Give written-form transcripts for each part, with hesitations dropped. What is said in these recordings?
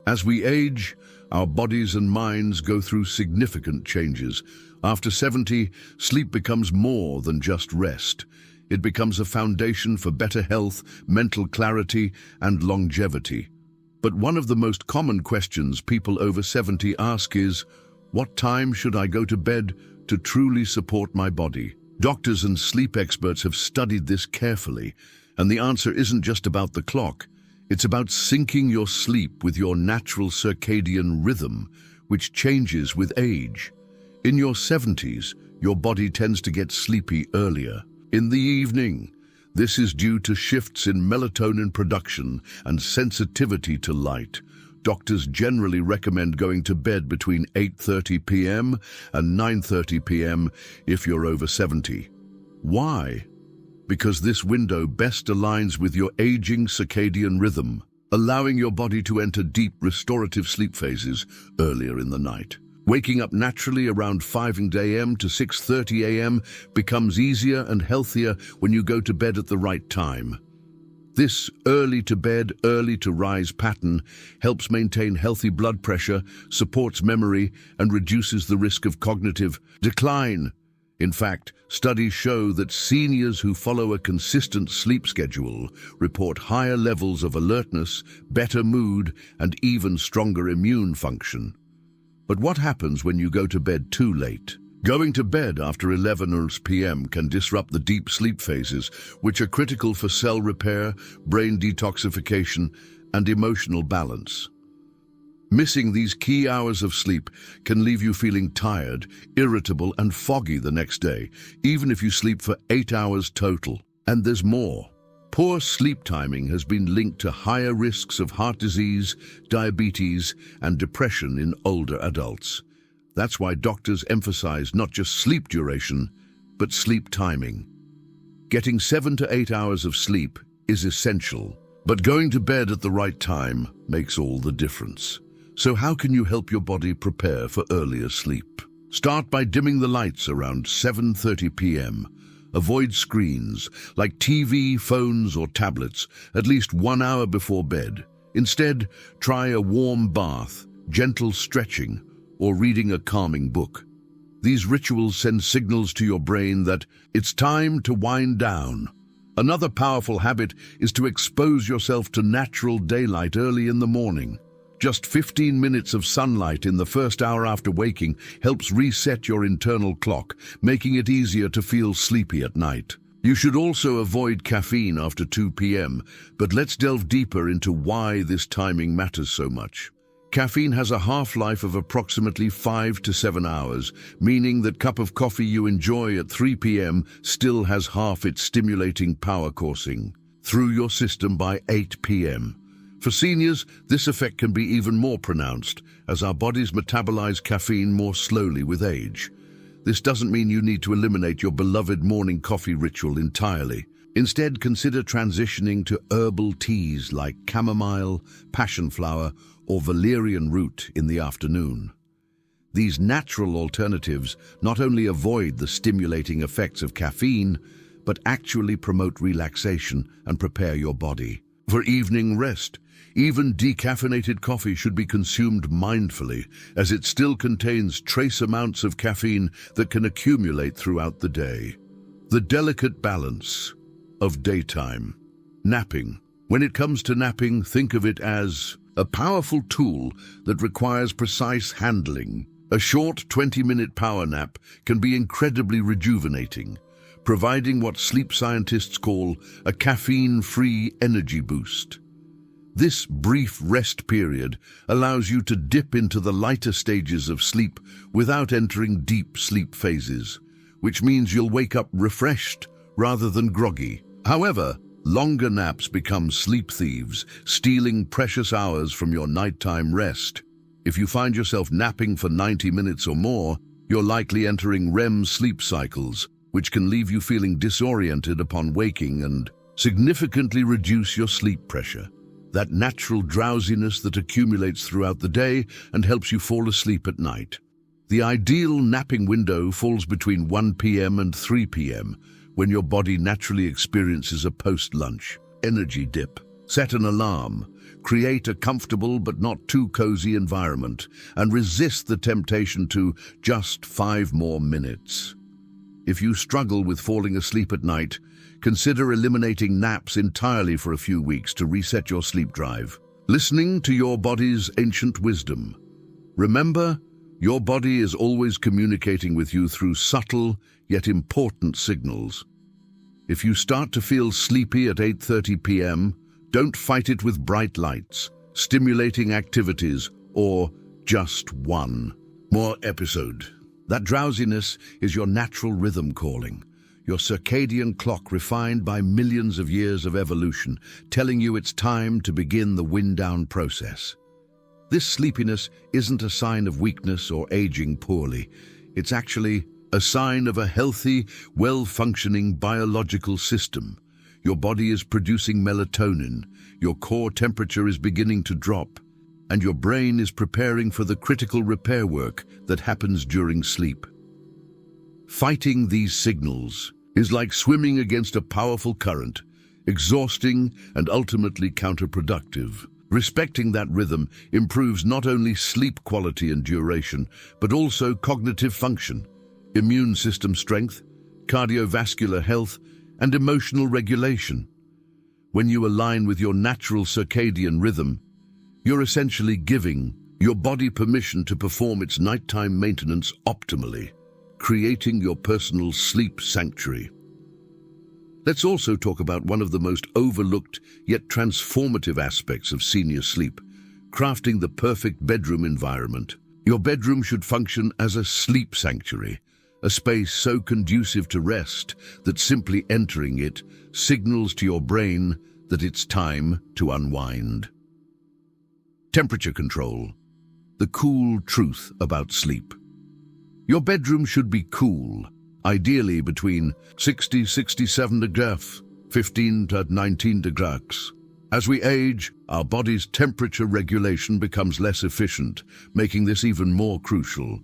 As we age, our bodies and minds go through significant changes. After 70, sleep becomes more than just rest. It becomes a foundation for better health, mental clarity, and longevity. But one of the most common questions people over 70 ask is, what time should I go to bed to truly support my body? Doctors and sleep experts have studied this carefully, and the answer isn't just about the clock. It's about syncing your sleep with your natural circadian rhythm, which changes with age. In your 70s, your body tends to get sleepy earlier. In the evening, this is due to shifts in melatonin production and sensitivity to light. Doctors generally recommend going to bed between 8:30 p.m. and 9:30 p.m. if you're over 70. Why? Because this window best aligns with your aging circadian rhythm, allowing your body to enter deep restorative sleep phases earlier in the night. Waking up naturally around 5 a.m. to 6:30 a.m. becomes easier and healthier when you go to bed at the right time. This early to bed, early to rise pattern helps maintain healthy blood pressure, supports memory, and reduces the risk of cognitive decline. In fact, studies show that seniors who follow a consistent sleep schedule report higher levels of alertness, better mood, and even stronger immune function. But what happens when you go to bed too late? Going to bed after 11 p.m. can disrupt the deep sleep phases, which are critical for cell repair, brain detoxification, and emotional balance. Missing these key hours of sleep can leave you feeling tired, irritable, and foggy the next day, even if you sleep for 8 hours total. And there's more. Poor sleep timing has been linked to higher risks of heart disease, diabetes, and depression in older adults. That's why doctors emphasize not just sleep duration, but sleep timing. Getting 7 to 8 hours of sleep is essential, but going to bed at the right time makes all the difference. So how can you help your body prepare for earlier sleep? Start by dimming the lights around 7:30 p.m. Avoid screens like TV, phones, or tablets at least 1 hour before bed. Instead, try a warm bath, gentle stretching, or reading a calming book. These rituals send signals to your brain that it's time to wind down. Another powerful habit is to expose yourself to natural daylight early in the morning. Just 15 minutes of sunlight in the first hour after waking helps reset your internal clock, making it easier to feel sleepy at night. You should also avoid caffeine after 2 p.m., but let's delve deeper into why this timing matters so much. Caffeine has a half-life of approximately 5 to 7 hours, meaning that cup of coffee you enjoy at 3 p.m. still has half its stimulating power coursing through your system by 8 p.m. For seniors, this effect can be even more pronounced, as our bodies metabolize caffeine more slowly with age. This doesn't mean you need to eliminate your beloved morning coffee ritual entirely. Instead, consider transitioning to herbal teas like chamomile, passion flower, or valerian root in the afternoon. These natural alternatives not only avoid the stimulating effects of caffeine, but actually promote relaxation and prepare your body for evening rest. Even decaffeinated coffee should be consumed mindfully, as it still contains trace amounts of caffeine that can accumulate throughout the day. The delicate balance of daytime. Napping. When it comes to napping, think of it as a powerful tool that requires precise handling. A short 20-minute power nap can be incredibly rejuvenating, providing what sleep scientists call a caffeine-free energy boost. This brief rest period allows you to dip into the lighter stages of sleep without entering deep sleep phases, which means you'll wake up refreshed rather than groggy. However, longer naps become sleep thieves, stealing precious hours from your nighttime rest. If you find yourself napping for 90 minutes or more, you're likely entering REM sleep cycles, which can leave you feeling disoriented upon waking and significantly reduce your sleep pressure. That natural drowsiness that accumulates throughout the day and helps you fall asleep at night. The ideal napping window falls between 1 p.m. and 3 p.m., when your body naturally experiences a post-lunch energy dip. Set an alarm, create a comfortable but not too cozy environment, and resist the temptation to just 5 more minutes. If you struggle with falling asleep at night, consider eliminating naps entirely for a few weeks to reset your sleep drive. Listening to your body's ancient wisdom. Remember, your body is always communicating with you through subtle yet important signals. If you start to feel sleepy at 8:30 p.m., don't fight it with bright lights, stimulating activities, or just one more episode. That drowsiness is your natural rhythm calling, your circadian clock refined by millions of years of evolution, telling you it's time to begin the wind-down process. This sleepiness isn't a sign of weakness or aging poorly. It's actually a sign of a healthy, well-functioning biological system. Your body is producing melatonin, your core temperature is beginning to drop, and your brain is preparing for the critical repair work that happens during sleep. Fighting these signals is like swimming against a powerful current, exhausting and ultimately counterproductive. Respecting that rhythm improves not only sleep quality and duration, but also cognitive function, immune system strength, cardiovascular health, and emotional regulation. When you align with your natural circadian rhythm, you're essentially giving your body permission to perform its nighttime maintenance optimally, creating your personal sleep sanctuary. Let's also talk about one of the most overlooked yet transformative aspects of senior sleep, crafting the perfect bedroom environment. Your bedroom should function as a sleep sanctuary, a space so conducive to rest that simply entering it signals to your brain that it's time to unwind. Temperature control, the cool truth about sleep. Your bedroom should be cool, ideally between 60-67 degrees, 15 to 19 degrees. As we age, our body's temperature regulation becomes less efficient, making this even more crucial.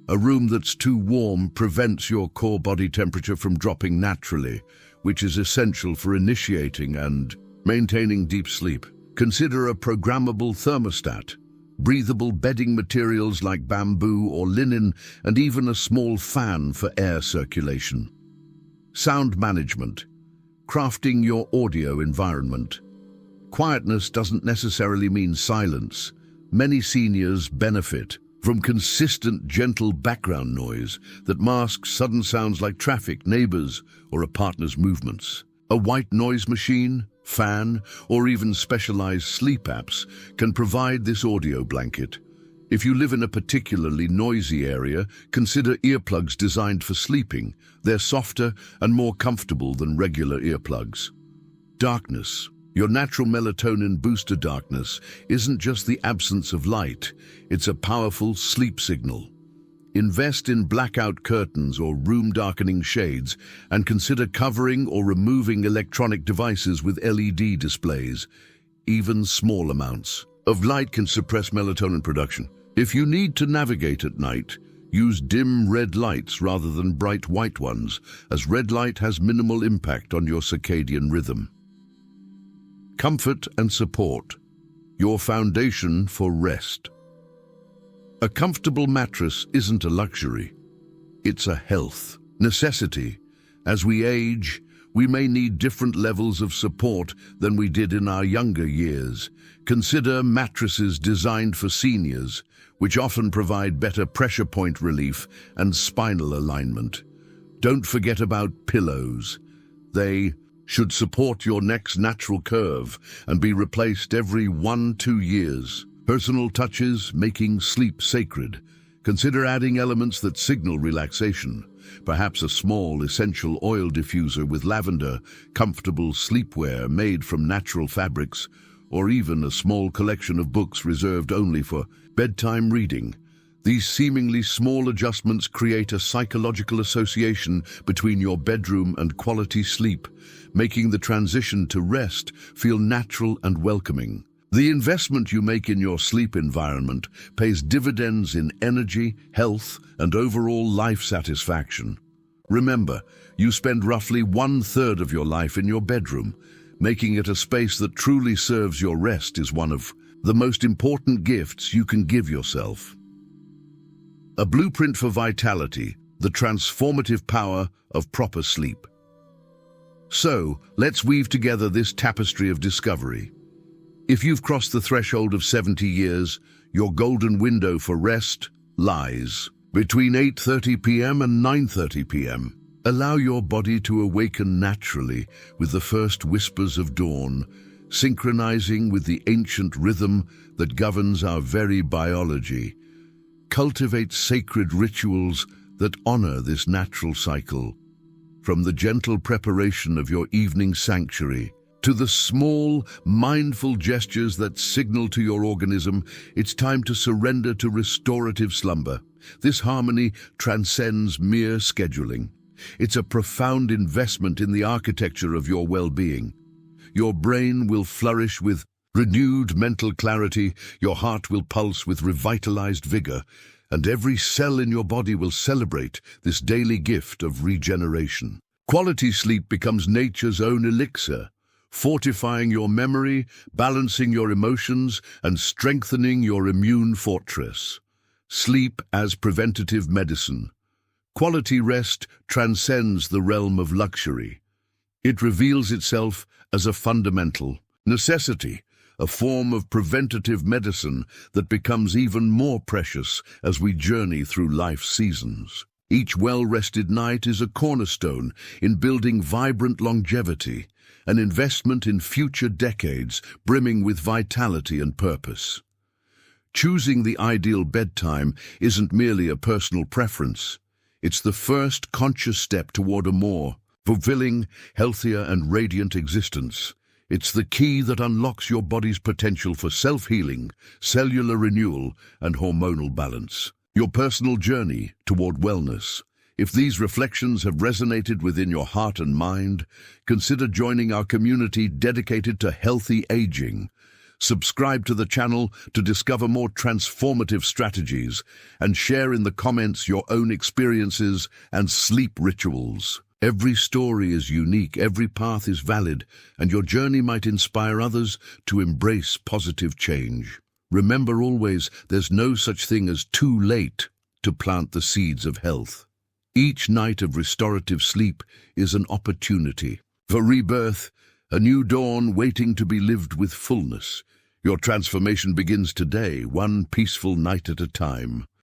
A room that's too warm prevents your core body temperature from dropping naturally, which is essential for initiating and maintaining deep sleep. Consider a programmable thermostat, breathable bedding materials like bamboo or linen, and even a small fan for air circulation. Sound management, crafting your audio environment. Quietness doesn't necessarily mean silence. Many seniors benefit from consistent, gentle background noise that masks sudden sounds like traffic, neighbors, or a partner's movements. A white noise machine, fan, or even specialized sleep apps can provide this audio blanket. If you live in a particularly noisy area, consider earplugs designed for sleeping. They're softer and more comfortable than regular earplugs. Darkness. Your natural melatonin booster darkness isn't just the absence of light, it's a powerful sleep signal. Invest in blackout curtains or room-darkening shades, and consider covering or removing electronic devices with LED displays. Even small amounts of light can suppress melatonin production. If you need to navigate at night, use dim red lights rather than bright white ones, as red light has minimal impact on your circadian rhythm. Comfort and support, your foundation for rest. A comfortable mattress isn't a luxury, it's a health necessity. As we age, we may need different levels of support than we did in our younger years. Consider mattresses designed for seniors, which often provide better pressure point relief and spinal alignment. Don't forget about pillows. They should support your neck's natural curve and be replaced every 1-2 years. Personal touches, making sleep sacred. Consider adding elements that signal relaxation. Perhaps a small essential oil diffuser with lavender, comfortable sleepwear made from natural fabrics, or even a small collection of books reserved only for bedtime reading. These seemingly small adjustments create a psychological association between your bedroom and quality sleep, making the transition to rest feel natural and welcoming. The investment you make in your sleep environment pays dividends in energy, health, and overall life satisfaction. Remember, you spend roughly 1/3 of your life in your bedroom. Making it a space that truly serves your rest is one of the most important gifts you can give yourself. A blueprint for vitality, the transformative power of proper sleep. So, let's weave together this tapestry of discovery. If you've crossed the threshold of 70 years, your golden window for rest lies between 8:30 p.m. and 9:30 p.m. Allow your body to awaken naturally with the first whispers of dawn, synchronizing with the ancient rhythm that governs our very biology. Cultivate sacred rituals that honor this natural cycle. From the gentle preparation of your evening sanctuary to the small, mindful gestures that signal to your organism it's time to surrender to restorative slumber. This harmony transcends mere scheduling. It's a profound investment in the architecture of your well-being. Your brain will flourish with renewed mental clarity, your heart will pulse with revitalized vigor, and every cell in your body will celebrate this daily gift of regeneration. Quality sleep becomes nature's own elixir, fortifying your memory, balancing your emotions, and strengthening your immune fortress. Sleep as preventative medicine. Quality rest transcends the realm of luxury. It reveals itself as a fundamental necessity, a form of preventative medicine that becomes even more precious as we journey through life's seasons. Each well-rested night is a cornerstone in building vibrant longevity, an investment in future decades brimming with vitality and purpose. Choosing the ideal bedtime isn't merely a personal preference. It's the first conscious step toward a more fulfilling, healthier, and radiant existence. It's the key that unlocks your body's potential for self-healing, cellular renewal, and hormonal balance. Your personal journey toward wellness. If these reflections have resonated within your heart and mind, consider joining our community dedicated to healthy aging. Subscribe to the channel to discover more transformative strategies and share in the comments your own experiences and sleep rituals. Every story is unique, every path is valid, and your journey might inspire others to embrace positive change. Remember always, there's no such thing as too late to plant the seeds of health. Each night of restorative sleep is an opportunity for rebirth, a new dawn waiting to be lived with fullness. Your transformation begins today, one peaceful night at a time.